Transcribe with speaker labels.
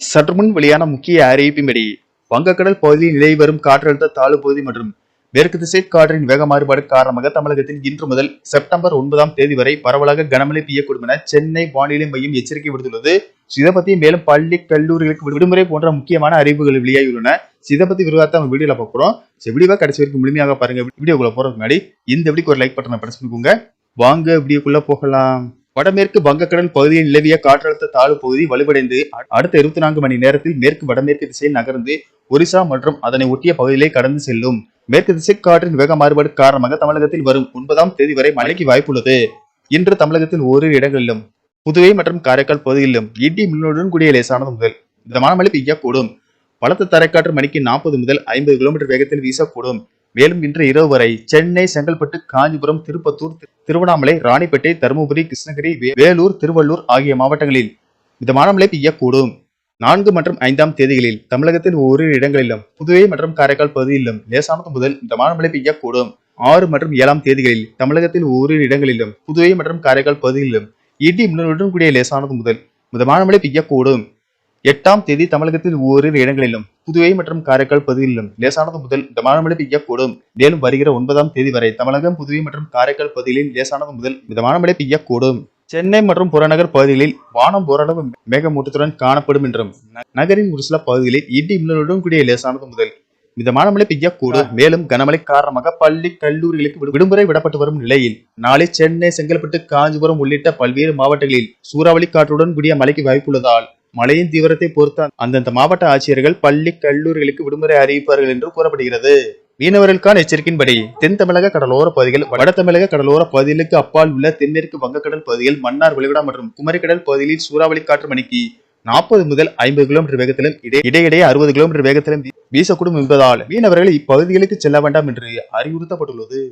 Speaker 1: சற்றுமுன் வெளியான முக்கிய அறிவிப்பின்படி வங்கக்கடல் பகுதியில் நிலை வரும் காற்றழுத்த தாழ்வு பகுதி மற்றும் மேற்கு திசை காற்றின் வேக மாறுபாடு காரணமாக தமிழகத்தில் இன்று முதல் செப்டம்பர் 9ஆம் தேதி வரை பரவலாக கனமழை பெய்யக்கூடும் என சென்னை வானிலை மையம் எச்சரிக்கை விடுத்துள்ளது. இதை பத்தி மேலும் பள்ளி கல்லூரிகளுக்கு விடுமுறை போன்ற முக்கியமான அறிவிப்புகள் வெளியாகியுள்ளன. இதை பத்தி விரிவாக நம்ம வீடியோல பார்க்கிறோம். வீடியோவை கடைசி வரைக்கும் முழுமையாக பாருங்க. வீடியோக்குள்ள போறதுக்கு முன்னாடி இந்த வீடியோக்கு ஒரு லைக் பட்டனை பிரஸ் பண்ணிக்கோங்க. வாங்க வீடியோக்குள்ள போகலாம். வடமேற்கு வங்கக்கடல் பகுதியில் நிலவிய காற்றழுத்த தாழ்வு பகுதி வலுவடைந்து அடுத்த 24 மணி நேரத்தில் மேற்கு வடமேற்கு திசையில் நகர்ந்து ஒரிசா மற்றும் அதனை ஒட்டிய பகுதிகளை கடந்து செல்லும். மேற்கு திசை காற்றின் வேக மாறுபாடு காரணமாக தமிழகத்தில் வரும் 9ஆம் தேதி வரை மழைக்கு வாய்ப்புள்ளது. இன்று தமிழகத்தில் ஓரிரு இடங்களிலும் புதுவை மற்றும் காரைக்கால் பகுதிகளிலும் இடி மின்னலுடன் கூடிய லேசானது முதல் மிதமான மழை பெய்யக்கூடும். பலத்த தரைக்காற்று மணிக்கு 40 முதல் 50 கிலோமீட்டர் வேகத்தில் வீசக்கூடும். மேலும் இன்று இரவு வரை சென்னை, செங்கல்பட்டு, காஞ்சிபுரம், திருப்பத்தூர், திருவண்ணாமலை, ராணிப்பேட்டை, தருமபுரி, கிருஷ்ணகிரி, வேலூர், திருவள்ளூர் ஆகிய மாவட்டங்களில் மிதமான மழை பெய்யக்கூடும். 4 மற்றும் 5ஆம் தேதிகளில் தமிழகத்தில் ஓரிரு இடங்களிலும் புதுவை மற்றும் காரைக்கால் பகுதியிலும் லேசானது முதல் மிதமான மழை பெய்யக்கூடும். 6 மற்றும் 7ஆம் தேதிகளில் தமிழகத்தில் ஓரிரு இடங்களிலும் புதுவை மற்றும் காரைக்கால் பகுதியிலும் இடி மின்னலுடன் கூடிய லேசானது முதல் மிதமான மழை பெய்யக்கூடும். 8ஆம் தேதி தமிழகத்தில் ஓரிரு இடங்களிலும் புதுவை மற்றும் காரைக்கால் பகுதிகளிலும் லேசானது முதல் மிதமான மழை பெய்யக்கூடும். மேலும் வருகிற 9ஆம் தேதி வரை தமிழகம், புதுவை மற்றும் காரைக்கால் பகுதிகளில் லேசானது முதல் மிதமான மழை பெய்யக்கூடும். சென்னை மற்றும் புறநகர் பகுதிகளில் வானம் ஓரளவு மேகமூட்டத்துடன் காணப்படும் என்றும் நகரின் ஒரு சில பகுதிகளில் இடி மின்னலுடன் கூடிய லேசானது முதல் மிதமான மழை பெய்யக்கூடும். மேலும் கனமழை காரணமாக பள்ளி கல்லூரிகளுக்கு விடுமுறை விடப்பட்டு வரும் நிலையில் நாளை சென்னை, செங்கல்பட்டு, காஞ்சிபுரம் உள்ளிட்ட பல்வேறு மாவட்டங்களில் சூறாவளி காற்றுடன் கூடிய மழைக்கு வாய்ப்புள்ளதால் மழையின் தீவிரத்தை பொறுத்து அந்தந்த மாவட்ட ஆட்சியர்கள் பள்ளி கல்லூரிகளுக்கு விடுமுறை அறிவிப்பார்கள் என்று கூறப்படுகிறது. மீனவர்களுக்கான எச்சரிக்கையின்படி தென் தமிழக கடலோர பகுதிகள், வட தமிழக கடலோர பகுதிகளுக்கு அப்பால் உள்ள தென்மேற்கு வங்கக்கடல் பகுதிகள், மன்னார் வளைகுடா மற்றும் குமரிக்கடல் பகுதிகளில் சூறாவளி காற்று மணிக்கு 40 முதல் 50 கிலோமீட்டர் வேகத்திலும் இடையிடையே 60 கிலோமீட்டர் வேகத்திலும் வீசக்கூடும் என்பதால் மீனவர்கள் இப்பகுதிகளுக்கு செல்ல வேண்டாம் என்று அறிவுறுத்தப்பட்டுள்ளது.